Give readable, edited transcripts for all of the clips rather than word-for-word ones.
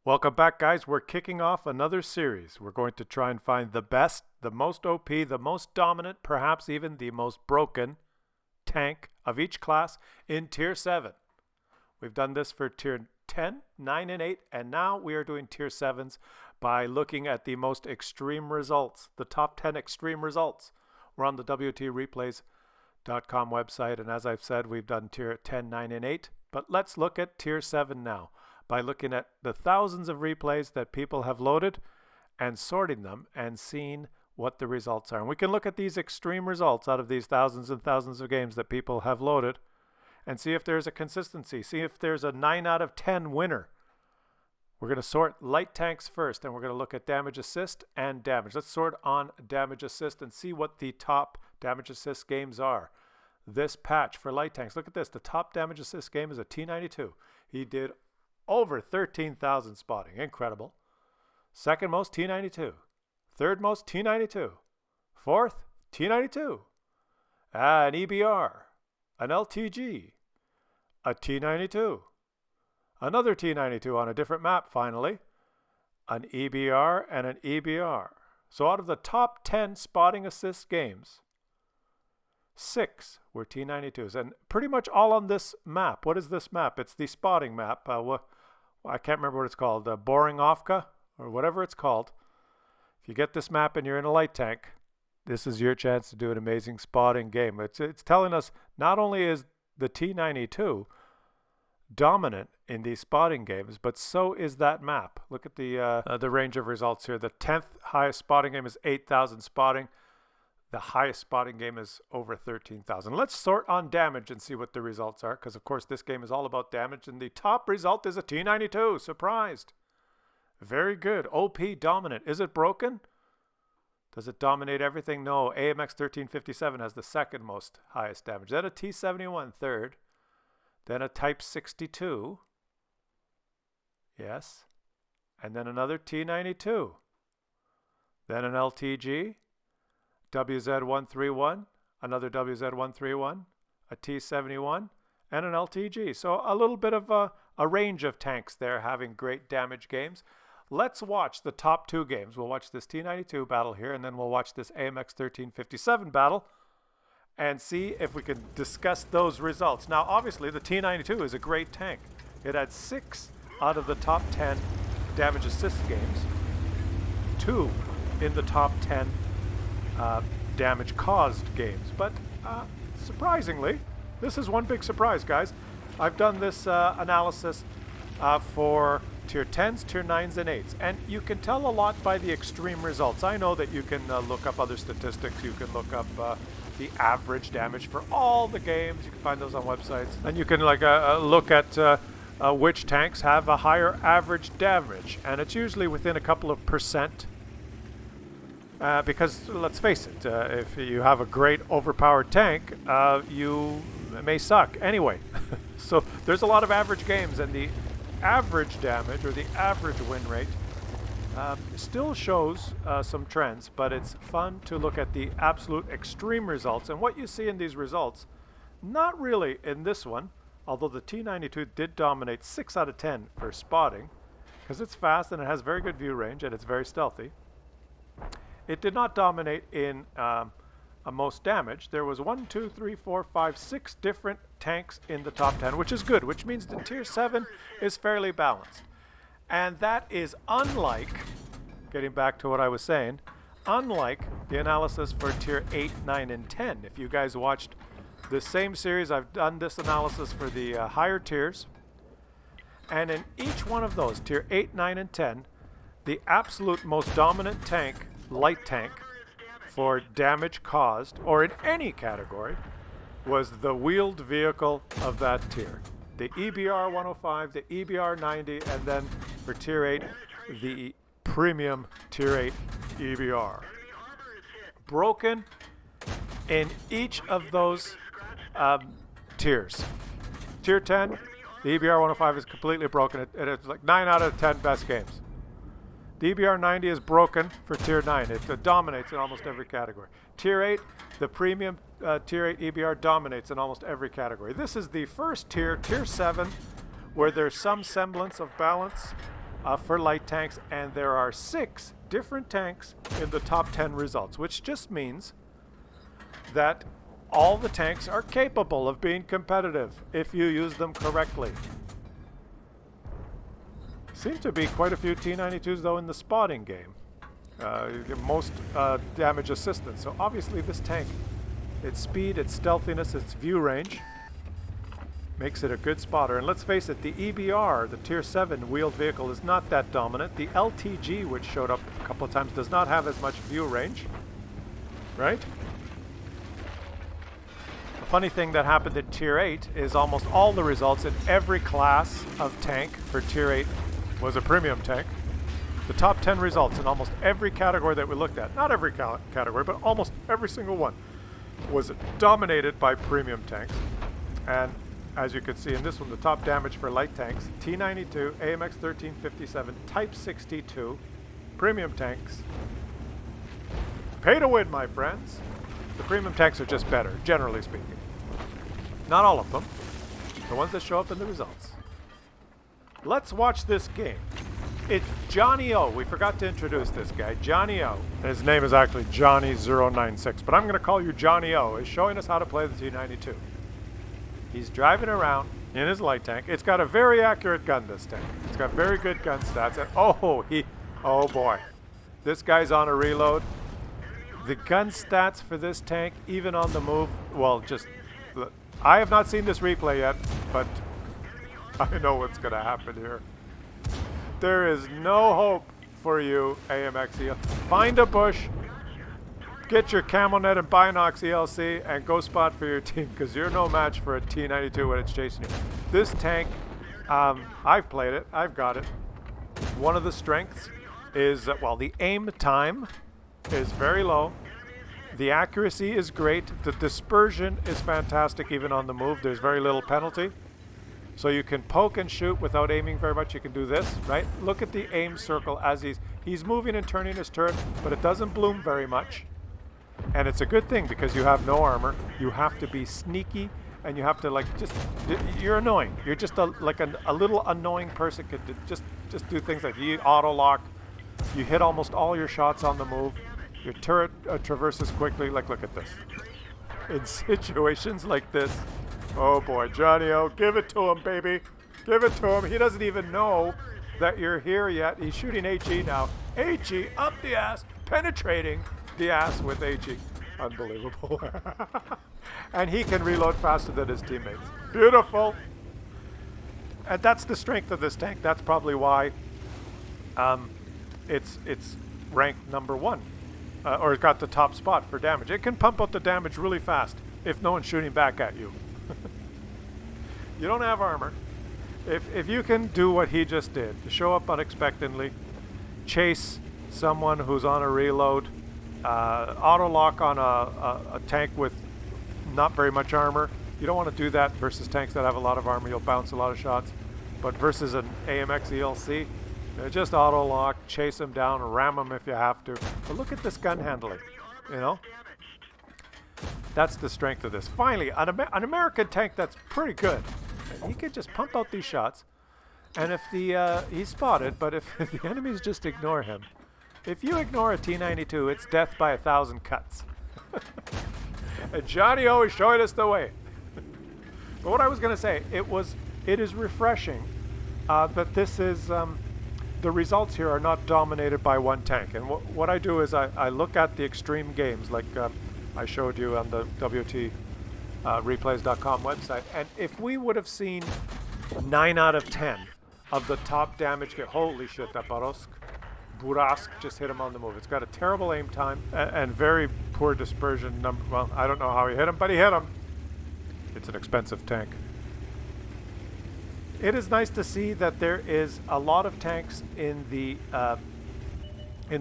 Welcome back, guys. We're kicking off another series. We're going to try and find the best, the most OP, the most dominant, perhaps even the most broken tank of each class in Tier 7. We've done this for Tier 10, 9, and 8, and now we are doing Tier 7s by looking at the most extreme results, the top 10 extreme results. We're on the WOTreplays.com website, and as I've said, we've done Tier 10, 9, and 8, but let's look at Tier 7 now, by looking at the thousands of replays that people have loaded and sorting them and seeing what the results are. And we can look at these extreme results out of these thousands and thousands of games that people have loaded and see if there's a consistency, see if there's a 9 out of 10 winner. We're going to sort light tanks first, and we're going to look at damage assist and damage. Let's sort on damage assist and see what the top damage assist games are. This patch for light tanks, look at this. The top damage assist game is a T92. He did over 13,000 spotting. Incredible. Second most, T92. Third most, T92. Fourth, T92. An EBR. An LTG. A T92. Another T92 on a different map, finally. An EBR and an EBR. So out of the top 10 spotting assist games, 6 were T92s, and pretty much all on this map. What is this map? It's the spotting map. I can't remember what it's called. Boringovka, or whatever it's called. If you get this map and you're in a light tank, this is your chance to do an amazing spotting game. It's telling us not only is the T92 dominant in these spotting games, but so is that map. Look at the range of results here. The 10th highest spotting game is 8,000 spotting. The highest spotting game is over 13,000. Let's sort on damage and see what the results are, because of course this game is all about damage, and the top result is a T92. Surprised. Very good. OP dominant. Is it broken? Does it dominate everything? No. AMX 1357 has the second most highest damage. Then a T71 third. Then a Type 62. Yes. And then another T92. Then an LTG. WZ131, another WZ131, a T71, and an LTG. So a little bit of a range of tanks there having great damage games. Let's watch the top 2 games. We'll watch this T92 battle here, and then we'll watch this AMX 1357 battle and see if we can discuss those results. Now, obviously, the T92 is a great tank. It had 6 out of the top 10 damage assist games, 2 in the top 10 damage caused games. But surprisingly, this is one big surprise, guys. I've done this analysis for Tier 10s, Tier 9s, and 8s, and you can tell a lot by the extreme results. I know that you can look up other statistics. You can look up the average damage for all the games. You can find those on websites, and you can look at which tanks have a higher average damage, and it's usually within a couple of percent. Because let's face it, if you have a great overpowered tank, you may suck anyway. So there's a lot of average games, and the average damage or the average win rate still shows some trends, but it's fun to look at the absolute extreme results. And what you see in these results, not really in this one, although the T92 did dominate 6 out of 10 for spotting, because it's fast and it has very good view range and it's very stealthy. It did not dominate in a most damage. There was 1, 2, 3, 4, 5, 6 different tanks in the top 10, which is good, which means the Tier 7 is fairly balanced. And that is unlike, getting back to what I was saying, unlike the analysis for Tier 8, 9, and 10. If you guys watched the same series, I've done this analysis for the higher tiers. And in each one of those, Tier 8, 9, and 10, the absolute most dominant tank, light tank, for damage caused, or in any category, was the wheeled vehicle of that tier. The EBR 105, the EBR 90, and then for Tier 8, the premium Tier 8 EBR. Broken in each of those tiers. Tier 10, the EBR 105 is completely broken. It's like 9 out of 10 best games. The EBR 90 is broken for Tier 9. It dominates in almost every category. Tier 8, the premium Tier 8 EBR dominates in almost every category. This is the first tier, Tier 7, where there's some semblance of balance. for light tanks, and there are 6 different tanks in the top 10 results, which just means that all the tanks are capable of being competitive if you use them correctly. Seem to be quite a few T-92s though in the spotting game. You get most damage assistance. So obviously this tank, its speed, its stealthiness, its view range makes it a good spotter. And let's face it, the EBR, the Tier 7 wheeled vehicle, is not that dominant. The LTG, which showed up a couple of times, does not have as much view range, right? The funny thing that happened in Tier 8 is almost all the results in every class of tank for Tier 8 was a premium tank. The top 10 results in almost every category that we looked at, not every category, but almost every single one, was dominated by premium tanks. And as you can see in this one, the top damage for light tanks, T-92, AMX 1357, Type 62, premium tanks. Pay to win, my friends. The premium tanks are just better, generally speaking. Not all of them. The ones that show up in the results. Let's watch this game. It's Johnny O. We forgot to introduce this guy, Johnny O. His name is actually Johnny096, but I'm going to call you Johnny O. He's showing us how to play the T-92. He's driving around in his light tank. It's got a very accurate gun, this tank. It's got very good gun stats. And oh boy. This guy's on a reload. The gun stats for this tank, even on the move, well, just, I have not seen this replay yet, but I know what's going to happen here. There is no hope for you, AMX. Find a bush, get your camo net and binox ELC, and go spot for your team, because you're no match for a T-92 when it's chasing you. This tank, I've played it, I've got it. One of the strengths is that, well, the aim time is very low. The accuracy is great. The dispersion is fantastic even on the move. There's very little penalty. So you can poke and shoot without aiming very much. You can do this, right? Look at the aim circle as he's moving and turning his turret, but it doesn't bloom very much. And it's a good thing because you have no armor. You have to be sneaky, and you have to you're annoying. You're just a little annoying person. Could just do things like you auto lock. You hit almost all your shots on the move. Your turret traverses quickly. Like, look at this. In situations like this, oh boy, Johnny O, give it to him, baby. Give it to him. He doesn't even know that you're here yet. He's shooting HE now. HE up the ass, penetrating the ass with HE. Unbelievable. And he can reload faster than his teammates. Beautiful. And that's the strength of this tank. That's probably why it's ranked number 1. Or it got the top spot for damage. It can pump out the damage really fast if no one's shooting back at you. You don't have armor. If you can do what he just did, to show up unexpectedly, chase someone who's on a reload, auto lock on a tank with not very much armor, you don't want to do that versus tanks that have a lot of armor. You'll bounce a lot of shots. But versus an AMX ELC, just auto lock, chase him down, ram him if you have to. But look at this gun handling, you know? That's the strength of this. Finally, an American tank that's pretty good. He can just pump out these shots, and if he's spotted, but if the enemies just ignore him, if you ignore a T-92, it's death by 1,000 cuts. And Johnny O is showing us the way. But what I was going to say, it is refreshing that this is, the results here are not dominated by one tank. And what I do is I look at the extreme games, like I showed you on the WOT replays.com website, and if we would have seen 9 out of 10 of the top damage, holy shit, that Burask just hit him on the move. It's got a terrible aim time and very poor dispersion number. Well, I don't know how he hit him, but he hit him. It's an expensive tank. It is nice to see that there is a lot of tanks in the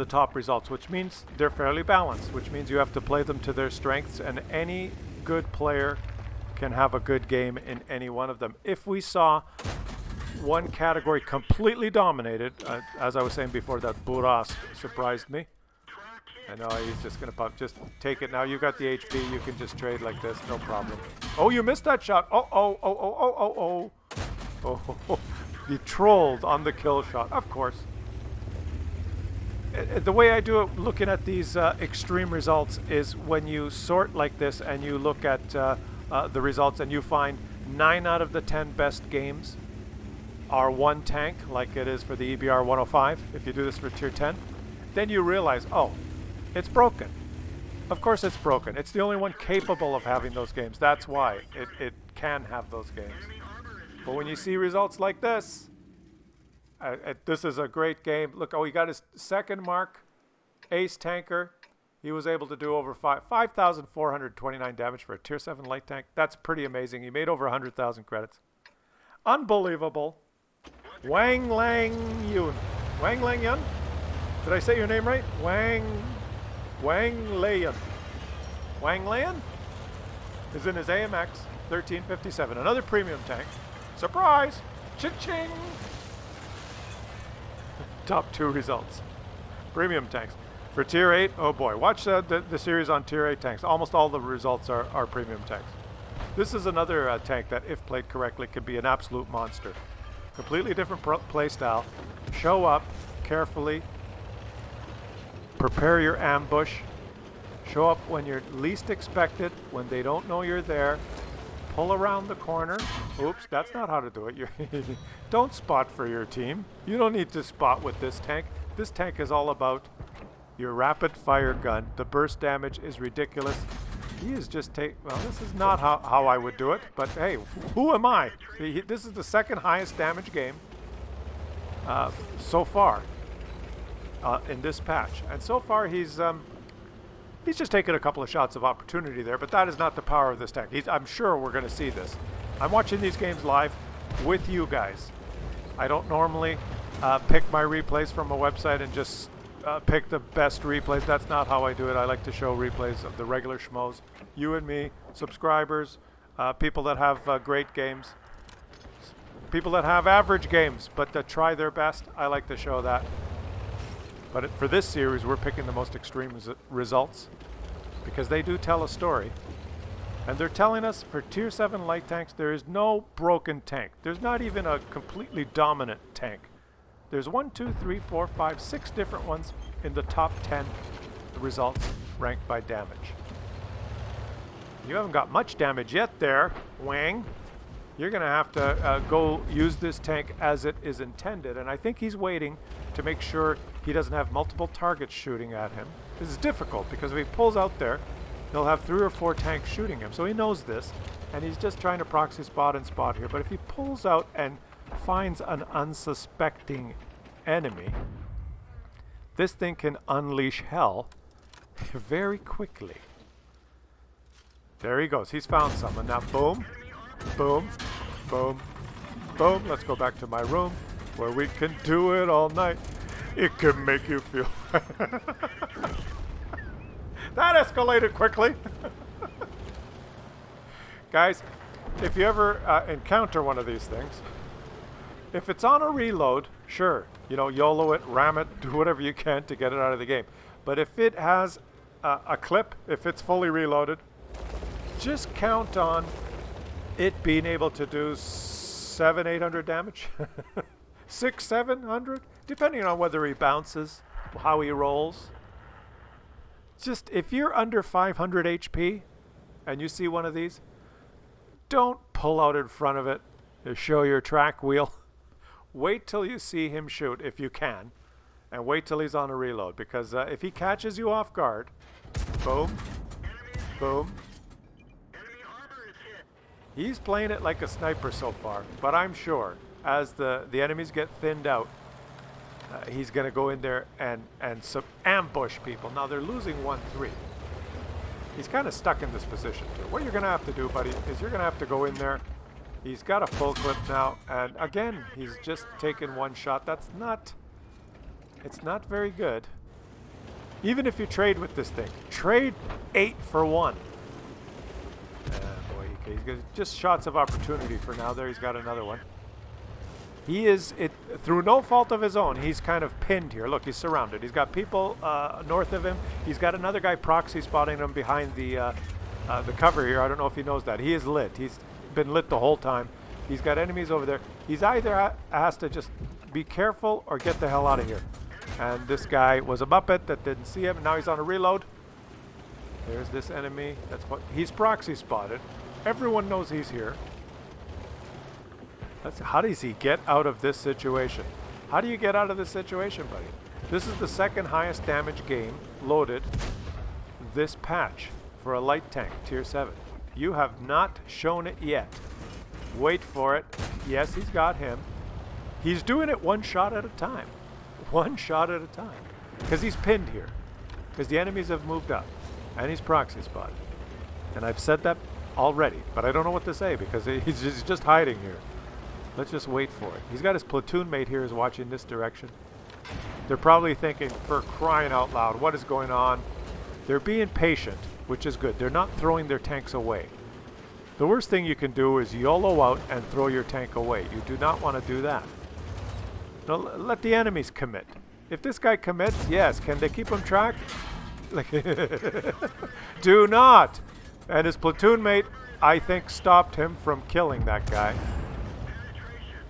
top results, which means they're fairly balanced, which means you have to play them to their strengths, and any good player can have a good game in any one of them. If we saw one category completely dominated, as I was saying before, that Burask surprised me. I know he's just going to pump. Just take it now. You got the HP. You can just trade like this. No problem. Oh, you missed that shot. Oh. be trolled on the kill shot, of course. The way I do it, looking at these extreme results, is when you sort like this and you look at the results and you find 9 out of the 10 best games are one tank, like it is for the EBR 105. If you do this for tier 10, then you realize, oh, it's broken. Of course it's broken. It's the only one capable of having those games. That's why it can have those games. But when you see results like this, this is a great game. Look, oh, he got his second mark, ace tanker. He was able to do over 5,429 damage for a tier 7 light tank. That's pretty amazing. He made over 100,000 credits. Unbelievable. Wang Lang Yun. Wang Lang Yun? Did I say your name right? Wang Layan. Wang Layan is in his AMX 1357. Another premium tank. Surprise! Cha-ching! Top 2 results. Premium tanks. For tier 8, oh boy, watch the series on tier 8 tanks. Almost all the results are premium tanks. This is another tank that, if played correctly, could be an absolute monster. Completely different play style. Show up carefully. Prepare your ambush. Show up when you're least expected, when they don't know you're there. Pull around the corner. Oops, that's not how to do it. Don't spot for your team. You don't need to spot with this tank. This tank is all about your rapid fire gun. The burst damage is ridiculous. He is just well, this is not how I would do it, but hey, who am I? This is the second highest damage game so far in this patch. And so far he's just taken a couple of shots of opportunity there, but that is not the power of this tank. I'm sure we're going to see this. I'm watching these games live with you guys. I don't normally pick my replays from a website and just pick the best replays. That's not how I do it. I like to show replays of the regular schmoes. You and me, subscribers, people that have great games, people that have average games, but that try their best. I like to show that. But for this series, we're picking the most extreme results because they do tell a story. And they're telling us for tier 7 light tanks, there is no broken tank. There's not even a completely dominant tank. There's 1, 2, 3, 4, 5, 6 different ones in the top 10 results ranked by damage. You haven't got much damage yet there, Wang. You're going to have to go use this tank as it is intended. And I think he's waiting to make sure he doesn't have multiple targets shooting at him. This is difficult because if he pulls out there, he'll have 3 or 4 tanks shooting him. So he knows this, and he's just trying to proxy spot and spot here. But if he pulls out and finds an unsuspecting enemy, this thing can unleash hell very quickly. There he goes. He's found someone. Now, boom, boom, boom, boom. Let's go back to my room where we can do it all night. It can make you feel... That escalated quickly. Guys, if you ever encounter one of these things, if it's on a reload, sure, you know, YOLO it, ram it, do whatever you can to get it out of the game. But if it has a clip, if it's fully reloaded, just count on it being able to do 700-800 damage. 600-700, depending on whether he bounces, how he rolls. Just, if you're under 500 HP and you see one of these, don't pull out in front of it to show your track wheel. Wait till you see him shoot, if you can, and wait till he's on a reload, because if he catches you off guard, boom, boom. He's playing it like a sniper so far, but I'm sure as the enemies get thinned out, he's going to go in there and ambush people. Now they're losing 1-3. He's kind of stuck in this position too. What you're going to have to do, buddy, is you're going to have to go in there. He's got a full clip now, and again, he's just taken one shot. It's not very good. Even if you trade with this thing, trade 8 for 1. Boy, he's got just shots of opportunity for now. There, he's got another one. He is, through no fault of his own, he's kind of pinned here. Look, he's surrounded. He's got people north of him. He's got another guy proxy spotting him behind the cover here. I don't know if he knows that. He is lit. He's been lit the whole time. He's got enemies over there. He's either has to just be careful or get the hell out of here. And this guy was a Muppet that didn't see him. Now he's on a reload. There's this enemy. That's what he's proxy spotted. Everyone knows he's here. How does he get out of this situation? How do you get out of this situation, buddy? This is the second highest damage game loaded this patch for a light tank, tier 7. You have not shown it yet. Wait for it. Yes, he's got him. He's doing it one shot at a time. One shot at a time. Because he's pinned here. Because the enemies have moved up. And he's proxy spotted. And I've said that already, but I don't know what to say because he's just hiding here. Let's just wait for it. He's got his platoon mate here who's watching this direction. They're probably thinking, for crying out loud, what is going on? They're being patient, which is good. They're not throwing their tanks away. The worst thing you can do is YOLO out and throw your tank away. You do not want to do that. No, let the enemies commit. If this guy commits, yes. Can they keep him tracked? Do not! And his platoon mate, I think, stopped him from killing that guy.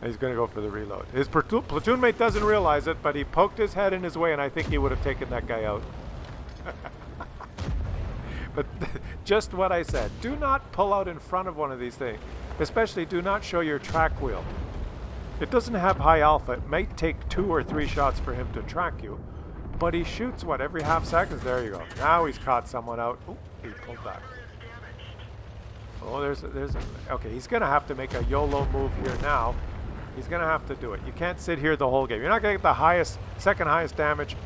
He's going to go for the reload. His platoon mate doesn't realize it, but he poked his head in his way, and I think he would have taken that guy out. But just what I said. Do not pull out in front of one of these things. Especially do not show your track wheel. It doesn't have high alpha. It might take 2 or 3 shots for him to track you. But he shoots, what, every half seconds? There you go. Now he's caught someone out. Ooh, he pulled back. Oh, there's okay, he's going to have to make a YOLO move here now. He's going to have to do it. You can't sit here the whole game. You're not going to get the second highest damage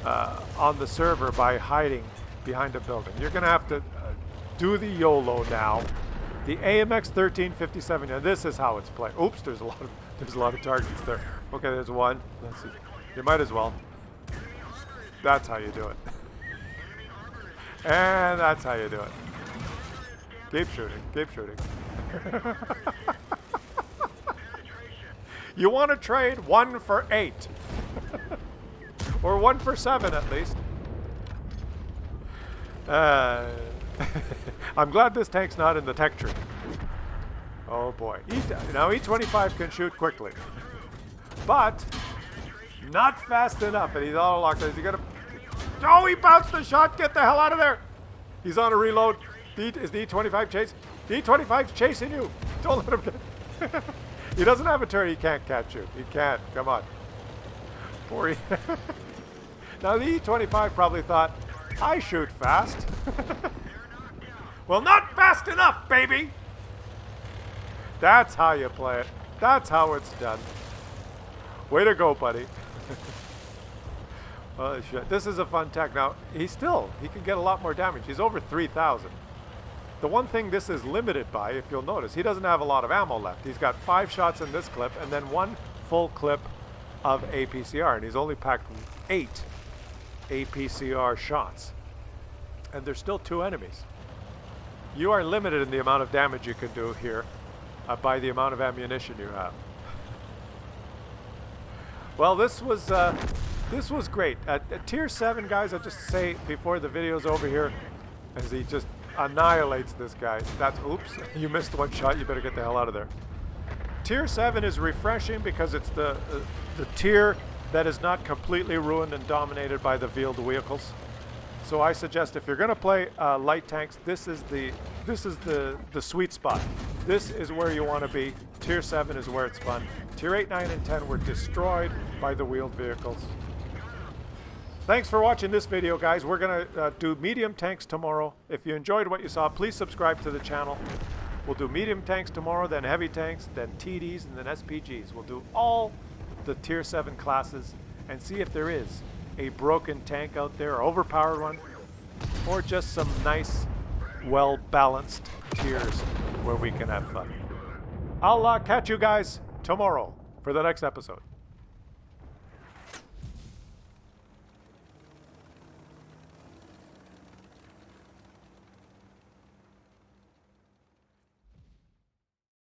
on the server by hiding behind a building. You're going to have to do the YOLO now. The AMX 1357. Now this is how it's played. Oops, there's a lot of targets there. Okay, there's one. Let's see. You might as well. That's how you do it. And that's how you do it. Keep shooting. Keep shooting. You want to trade 1 for 8. Or 1 for 7 at least. I'm glad this tank's not in the tech tree. Oh boy. Now E25 can shoot quickly. But not fast enough. And he's all locked in. Is he gonna... Oh, he bounced the shot. Get the hell out of there. He's on a reload. Is the E25 chasing? The E25's chasing you. Don't let him get... He doesn't have a turret. He can't catch you. He can't. Come on. Poor E... Now the E25 probably thought, I shoot fast. Well, not fast enough, baby. That's how you play it. That's how it's done. Way to go, buddy. Well, this is a fun tech. Now, he can get a lot more damage. He's over 3,000. The one thing this is limited by, if you'll notice, he doesn't have a lot of ammo left. He's got 5 shots in this clip and then 1 full clip of APCR. And he's only packed 8 APCR shots. And there's still 2 enemies. You are limited in the amount of damage you can do here by the amount of ammunition you have. Well, this was great. At tier 7, guys, I'll just say before the video's over here, as he just annihilates this guy. That's, oops, you missed 1 shot. You better get the hell out of there. Tier 7 is refreshing because it's the tier that is not completely ruined and dominated by the wheeled vehicles. So I suggest if you're going to play light tanks, this is the sweet spot. This is where you want to be. Tier 7 is where it's fun. Tier 8, 9, and 10 were destroyed by the wheeled vehicles. Thanks for watching this video, guys. We're going to do medium tanks tomorrow. If you enjoyed what you saw, please subscribe to the channel. We'll do medium tanks tomorrow, then heavy tanks, then TDs, and then SPGs. We'll do all the tier 7 classes and see if there is a broken tank out there, or overpowered one, or just some nice, well-balanced tiers where we can have fun. I'll catch you guys tomorrow for the next episode.